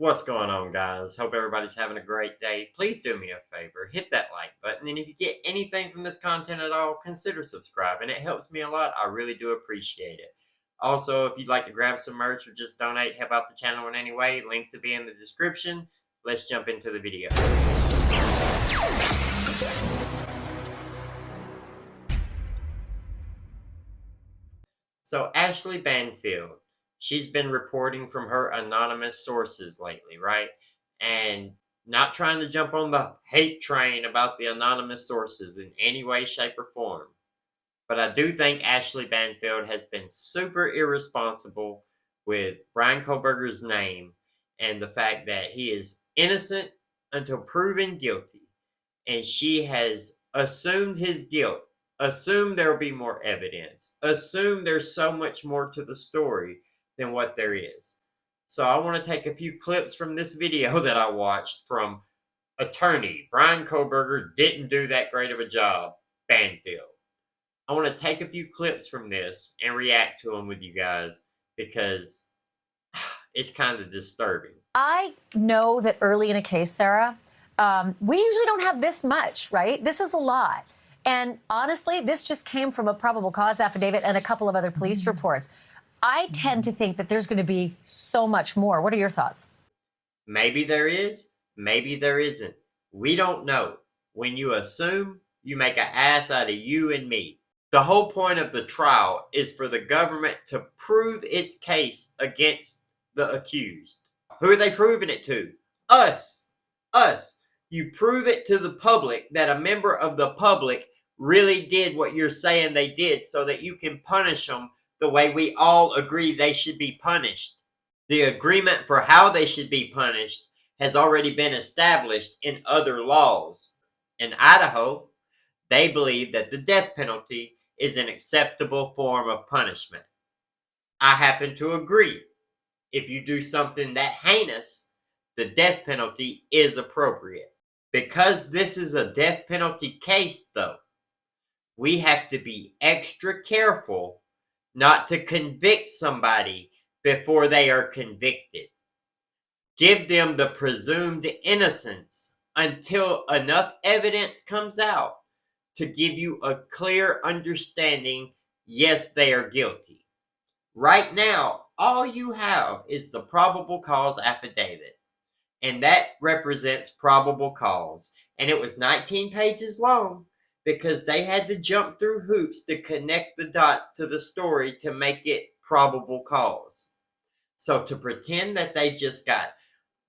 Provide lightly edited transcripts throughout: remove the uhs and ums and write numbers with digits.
What's going on, guys? Hope everybody's having a great day. Please do me a favor, hit that like button, and if you get anything from this content at all, consider subscribing. It helps me a lot. I really do appreciate it. Also, if you'd like to grab some merch or just donate, help out the channel in any way, links will be in the description. Let's jump into the video. So, Ashley Banfield, she's been reporting from her anonymous sources lately, right? And not trying to jump on the hate train about the anonymous sources in any way, shape, or form. But I do think Ashley Banfield has been super irresponsible with Bryan Kohberger's name and the fact that he is innocent until proven guilty. And she has assumed his guilt, assumed there'll be more evidence, assumed there's so much more to the story than what there is. So I want to take a few clips from this video that I watched from attorney Bryan Kohberger didn't do that great of a job, Banfield. I want to take a few clips from this and react to them with you guys because it's kind of disturbing. I know that early in a case, Sarah, we usually don't have this much, right? This is a lot. And honestly, this just came from a probable cause affidavit and a couple of other police reports. I tend to think that there's going to be so much more. What are your thoughts? Maybe there is, maybe there isn't. We don't know. When you assume, you make an ass out of you and me. The whole point of the trial is for the government to prove its case against the accused. Who are they proving it to? Us. Us. You prove it to the public that a member of the public really did what you're saying they did so that you can punish them the way we all agree they should be punished. The agreement for how they should be punished has already been established in other laws. In Idaho, they believe that the death penalty is an acceptable form of punishment. I happen to agree. If you do something that heinous, the death penalty is appropriate. Because this is a death penalty case, though, we have to be extra careful not to convict somebody before they are convicted. Give them the presumed innocence until enough evidence comes out to give you a clear understanding, yes, they are guilty. Right now, all you have is the probable cause affidavit, and that represents probable cause. And it was 19 pages long because they had to jump through hoops to connect the dots to the story to make it probable cause. So to pretend that they just got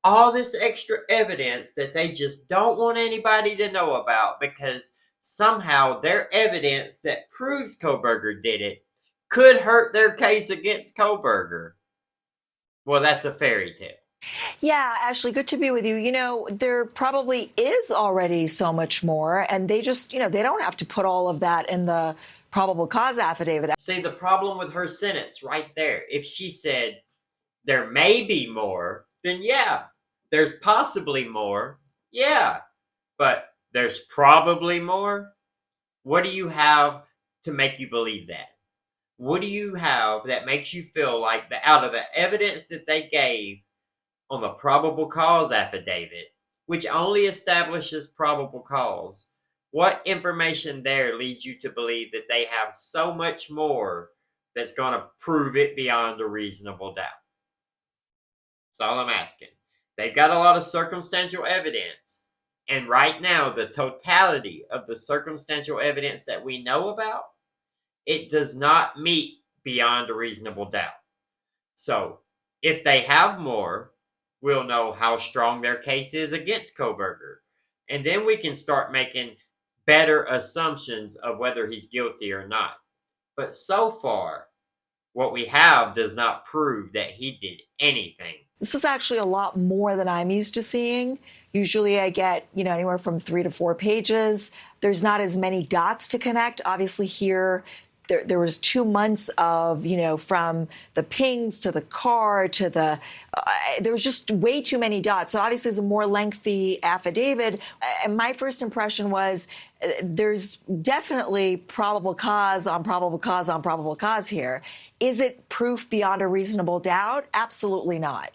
all this extra evidence that they just don't want anybody to know about because somehow their evidence that proves Kohberger did it could hurt their case against Kohberger. Well, that's a fairy tale. Yeah, Ashley, good to be with you. You know, there probably is already so much more, and they just, they don't have to put all of that in the probable cause affidavit. See, the problem with her sentence right there, if she said there may be more, then yeah, there's possibly more, yeah, but there's probably more. What do you have to make you believe that? What do you have that makes you feel like out of the evidence that they gave on the probable cause affidavit, which only establishes probable cause, what information there leads you to believe that they have so much more that's going to prove it beyond a reasonable doubt? That's all I'm asking. They've got a lot of circumstantial evidence. And right now, the totality of the circumstantial evidence that we know about, it does not meet beyond a reasonable doubt. So, if they have more, we'll know how strong their case is against Kohberger. And then we can start making better assumptions of whether he's guilty or not. But so far, what we have does not prove that he did anything. This is actually a lot more than I'm used to seeing. Usually I get, anywhere from 3 to 4 pages. There's not as many dots to connect. Obviously here, there was 2 months of, from the pings to the car to the, there was just way too many dots. So obviously it's a more lengthy affidavit. And my first impression was there's definitely probable cause on probable cause on probable cause here. Is it proof beyond a reasonable doubt? Absolutely not.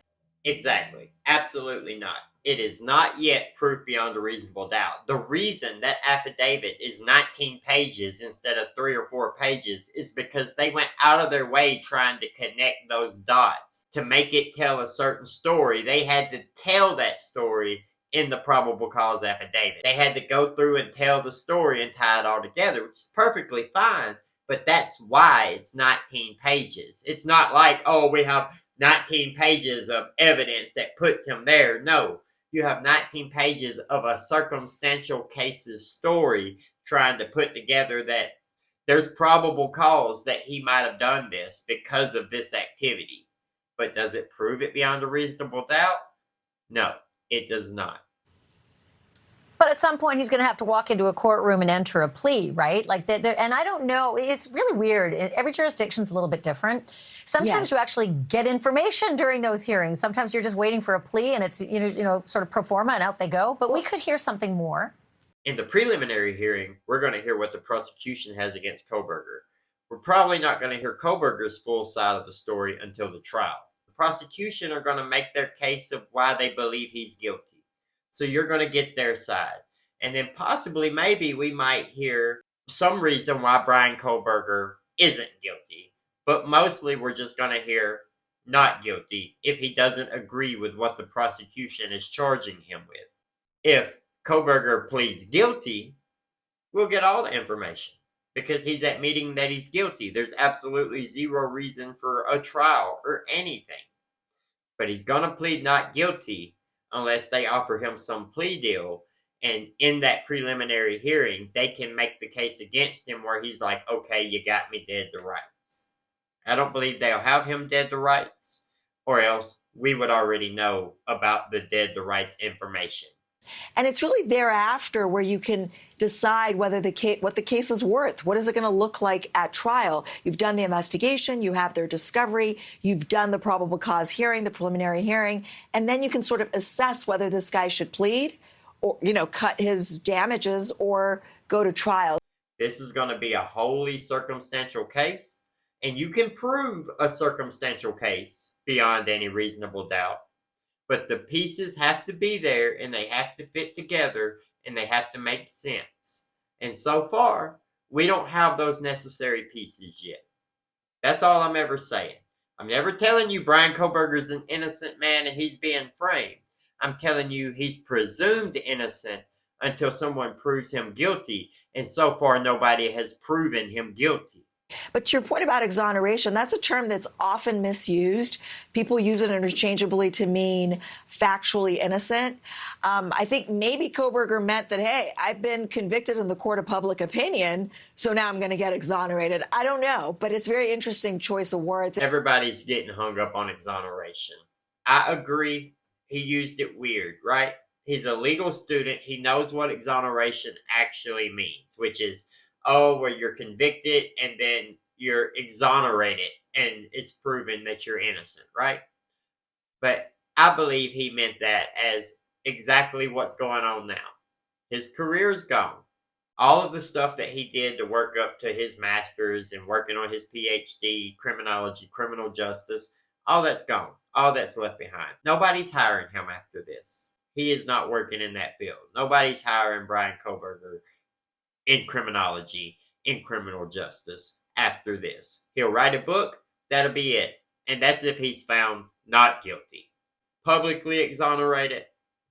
Exactly. Absolutely not. It is not yet proof beyond a reasonable doubt. The reason that affidavit is 19 pages instead of 3 or 4 pages is because they went out of their way trying to connect those dots. To make it tell a certain story, they had to tell that story in the probable cause affidavit. They had to go through and tell the story and tie it all together, which is perfectly fine, but that's why it's 19 pages. It's not like, oh, we have 19 pages of evidence that puts him there. No, you have 19 pages of a circumstantial case's story trying to put together that there's probable cause that he might have done this because of this activity. But does it prove it beyond a reasonable doubt? No, it does not. But at some point, he's going to have to walk into a courtroom and enter a plea, right? Like, and I don't know. It's really weird. Every jurisdiction's a little bit different. Sometimes you actually get information during those hearings. Sometimes you're just waiting for a plea, and it's sort of pro forma, and out they go. But we could hear something more. In the preliminary hearing, we're going to hear what the prosecution has against Kohberger. We're probably not going to hear Kohberger's full side of the story until the trial. The prosecution are going to make their case of why they believe he's guilty. So you're going to get their side. And then possibly, maybe we might hear some reason why Bryan Kohberger isn't guilty. But mostly we're just going to hear not guilty if he doesn't agree with what the prosecution is charging him with. If Kohberger pleads guilty, we'll get all the information because he's admitting that he's guilty. There's absolutely zero reason for a trial or anything. But he's going to plead not guilty unless they offer him some plea deal. And in that preliminary hearing, they can make the case against him where he's like, okay, you got me dead to rights. I don't believe they'll have him dead to rights, or else we would already know about the dead to rights information. And it's really thereafter where you can decide whether what the case is worth. What is it going to look like at trial? You've done the investigation, you have their discovery, you've done the probable cause hearing, the preliminary hearing, and then you can sort of assess whether this guy should plead or, cut his damages or go to trial. This is going to be a wholly circumstantial case, and you can prove a circumstantial case beyond any reasonable doubt. But the pieces have to be there, and they have to fit together, and they have to make sense. And so far, we don't have those necessary pieces yet. That's all I'm ever saying. I'm never telling you Bryan Kohberger's an innocent man and he's being framed. I'm telling you he's presumed innocent until someone proves him guilty. And so far, nobody has proven him guilty. But to your point about exoneration, that's a term that's often misused. People use it interchangeably to mean factually innocent. I think maybe Kohberger meant that, hey, I've been convicted in the court of public opinion, so now I'm going to get exonerated. I don't know, but it's a very interesting choice of words. Everybody's getting hung up on exoneration. I agree. He used it weird, right? He's a legal student. He knows what exoneration actually means, which is, where you're convicted and then you're exonerated and it's proven that you're innocent, right? But I believe he meant that as exactly what's going on now. His career's gone. All of the stuff that he did to work up to his master's and working on his PhD, criminology, criminal justice, all that's gone. All that's left behind. Nobody's hiring him after this. He is not working in that field. Nobody's hiring Bryan Kohberger in criminology, in criminal justice after this. He'll write a book, that'll be it. And that's if he's found not guilty. Publicly exonerated,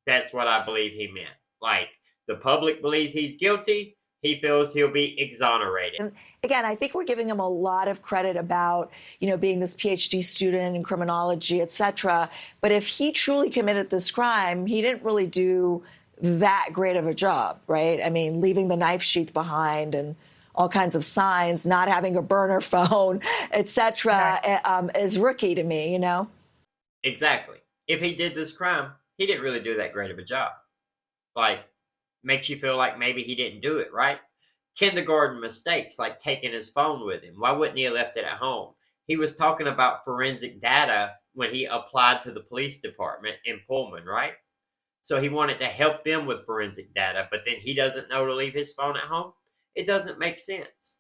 that's what I believe he meant. Like, the public believes he's guilty, he feels he'll be exonerated. And again, I think we're giving him a lot of credit about, being this PhD student in criminology, et cetera. But if he truly committed this crime, he didn't really do that great of a job, right? I mean, leaving the knife sheath behind and all kinds of signs, not having a burner phone, et cetera, is rookie to me, Exactly. If he did this crime, he didn't really do that great of a job. Like, makes you feel like maybe he didn't do it, right? Kindergarten mistakes, like taking his phone with him. Why wouldn't he have left it at home? He was talking about forensic data when he applied to the police department in Pullman, right? So he wanted to help them with forensic data, but then he doesn't know to leave his phone at home? It doesn't make sense.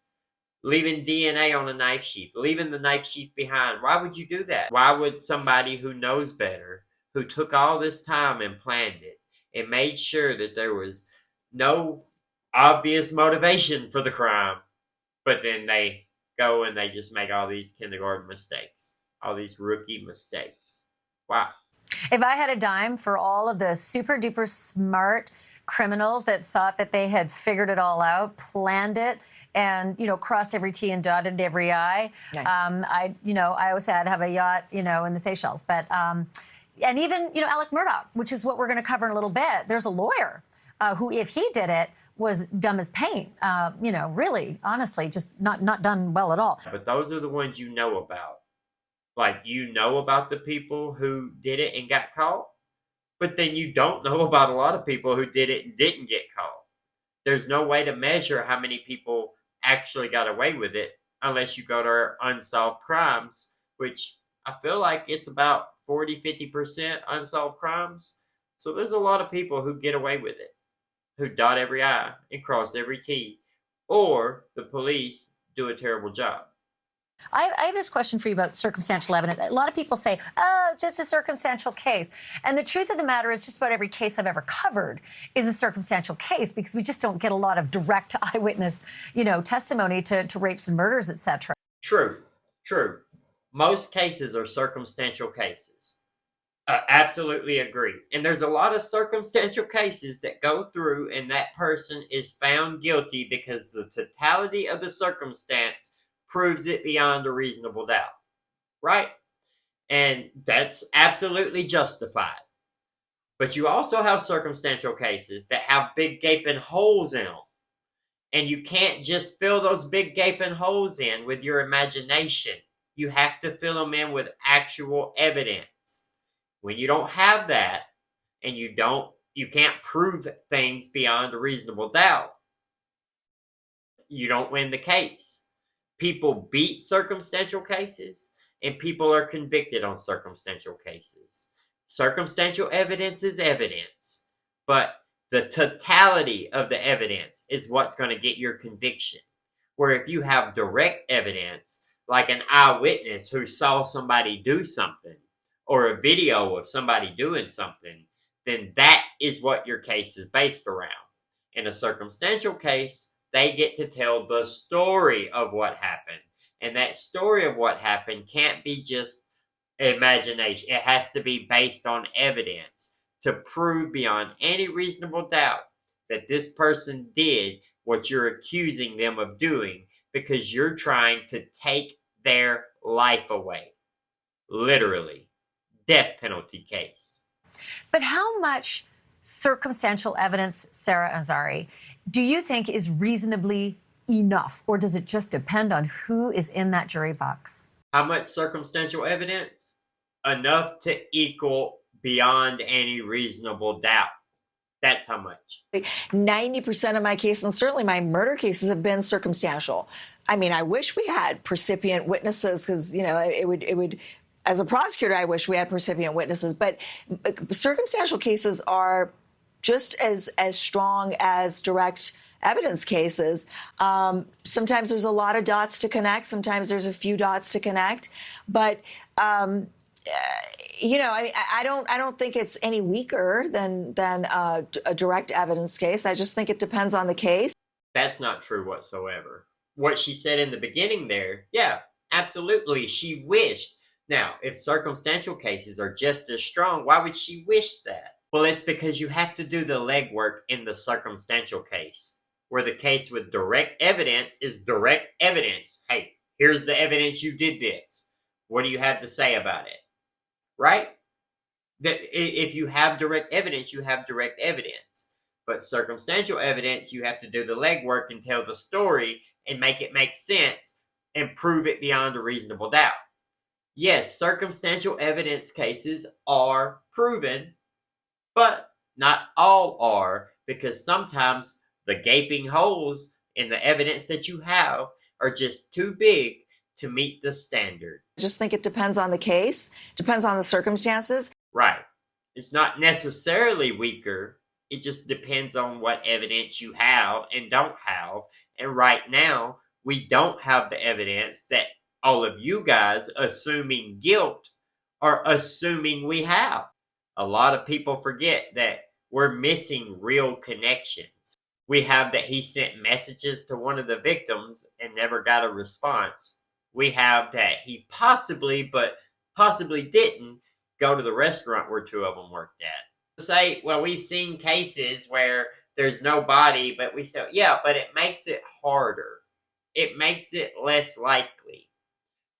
Leaving DNA on a knife sheath, leaving the knife sheath behind. Why would you do that? Why would somebody who knows better, who took all this time and planned it and made sure that there was no obvious motivation for the crime, but then they go and they just make all these kindergarten mistakes, all these rookie mistakes. Wow. If I had a dime for all of the super duper smart criminals that thought that they had figured it all out, planned it, and crossed every T and dotted every I, Right. I always said I'd have a yacht, in the Seychelles. But and even Alec Murdaugh, which is what we're going to cover in a little bit. There's a lawyer who, if he did it, was dumb as paint. Really, honestly, just not done well at all. But those are the ones you know about. Like, you know about the people who did it and got caught, but then you don't know about a lot of people who did it and didn't get caught. There's no way to measure how many people actually got away with it unless you go to our unsolved crimes, which I feel like it's about 40-50% unsolved crimes. So there's a lot of people who get away with it, who dot every I and cross every T, or the police do a terrible job. I have this question for you about circumstantial evidence. A lot of people say, oh, it's just a circumstantial case. And the truth of the matter is just about every case I've ever covered is a circumstantial case because we just don't get a lot of direct eyewitness, testimony to rapes and murders, etc. True. Most cases are circumstantial cases. Absolutely agree. And there's a lot of circumstantial cases that go through and that person is found guilty because the totality of the circumstance proves it beyond a reasonable doubt, right? And that's absolutely justified. But you also have circumstantial cases that have big gaping holes in them. And you can't just fill those big gaping holes in with your imagination. You have to fill them in with actual evidence. When you don't have that, and you can't prove things beyond a reasonable doubt, you don't win the case. People beat circumstantial cases, and people are convicted on circumstantial cases. Circumstantial evidence is evidence, but the totality of the evidence is what's going to get your conviction. Where if you have direct evidence, like an eyewitness who saw somebody do something, or a video of somebody doing something, then that is what your case is based around. In a circumstantial case, they get to tell the story of what happened. And that story of what happened can't be just imagination. It has to be based on evidence to prove beyond any reasonable doubt that this person did what you're accusing them of doing because you're trying to take their life away. Literally. Death penalty case. But how much circumstantial evidence, Sara Azeri, do you think is reasonably enough, or does it just depend on who is in that jury box? How much circumstantial evidence? Enough to equal beyond any reasonable doubt. That's how much. 90% of my cases, and certainly my murder cases, have been circumstantial. I mean, I wish we had percipient witnesses because, it would, as a prosecutor, I wish we had percipient witnesses. But circumstantial cases are just as strong as direct evidence cases. Sometimes there's a lot of dots to connect. Sometimes there's a few dots to connect. But I don't think it's any weaker than a direct evidence case. I just think it depends on the case. That's not true whatsoever. What she said in the beginning there, yeah, absolutely, she wished. Now, if circumstantial cases are just as strong, why would she wish that? Well, it's because you have to do the legwork in the circumstantial case, where the case with direct evidence is direct evidence. Hey, here's the evidence you did this. What do you have to say about it? Right? If you have direct evidence, you have direct evidence. But circumstantial evidence, you have to do the legwork and tell the story and make it make sense and prove it beyond a reasonable doubt. Yes, circumstantial evidence cases are proven, but not all are, because sometimes the gaping holes in the evidence that you have are just too big to meet the standard. I just think it depends on the case, depends on the circumstances. Right. It's not necessarily weaker. It just depends on what evidence you have and don't have. And right now, we don't have the evidence that all of you guys assuming guilt are assuming we have. A lot of people forget that we're missing real connections. We have that he sent messages to one of the victims and never got a response. We have that he possibly, but possibly didn't, go to the restaurant where two of them worked at. Say, well, we've seen cases where there's no body, but we still, yeah, but it makes it harder. It makes it less likely.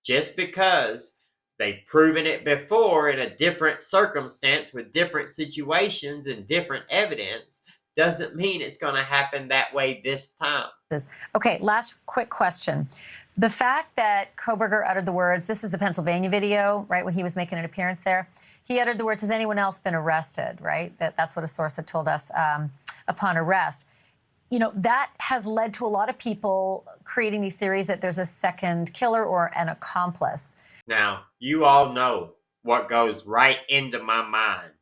Just because they've proven it before in a different circumstance with different situations and different evidence doesn't mean it's going to happen that way this time. Okay, last quick question. The fact that Kohberger uttered the words, this is the Pennsylvania video, right, when he was making an appearance there. He uttered the words, has anyone else been arrested, right? That's what a source had told us upon arrest. You know, that has led to a lot of people creating these theories that there's a second killer or an accomplice. Now, you all know what goes right into my mind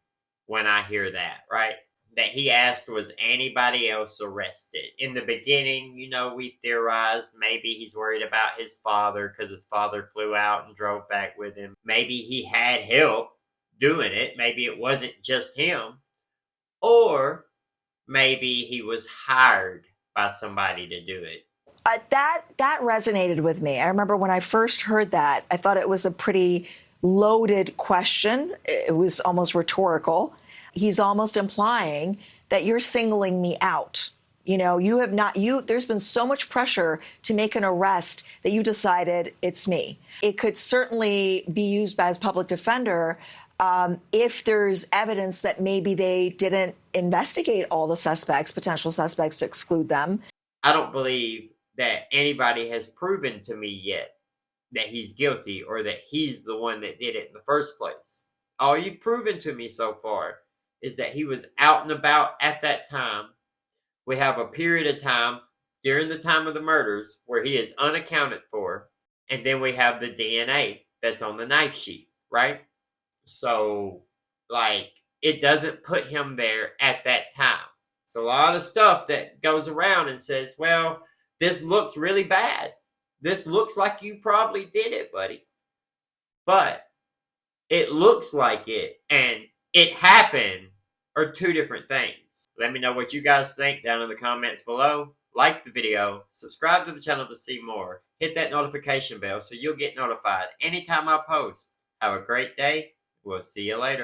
when I hear that, right? That he asked, was anybody else arrested? In the beginning, you know, we theorized maybe he's worried about his father because his father flew out and drove back with him. Maybe he had help doing it. Maybe it wasn't just him. Or maybe he was hired by somebody to do it. That resonated with me. I remember when I first heard that, I thought it was a pretty loaded question. It was almost rhetorical. He's almost implying that you're singling me out. You know, there's been so much pressure to make an arrest that you decided it's me. It could certainly be used by his public defender if there's evidence that maybe they didn't investigate all the potential suspects to exclude them. I don't believe that anybody has proven to me yet that he's guilty or that he's the one that did it in the first place. All you've proven to me so far is that he was out and about at that time. We have a period of time during the time of the murders where he is unaccounted for. And then we have the DNA that's on the knife sheet, right? So, like, it doesn't put him there at that time. It's a lot of stuff that goes around and says, well, this looks really bad. This looks like you probably did it, buddy. But it looks like it and it happened are two different things. Let me know what you guys think down in the comments below. Like the video, subscribe to the channel to see more. Hit that notification bell so you'll get notified anytime I post. Have a great day. We'll see you later.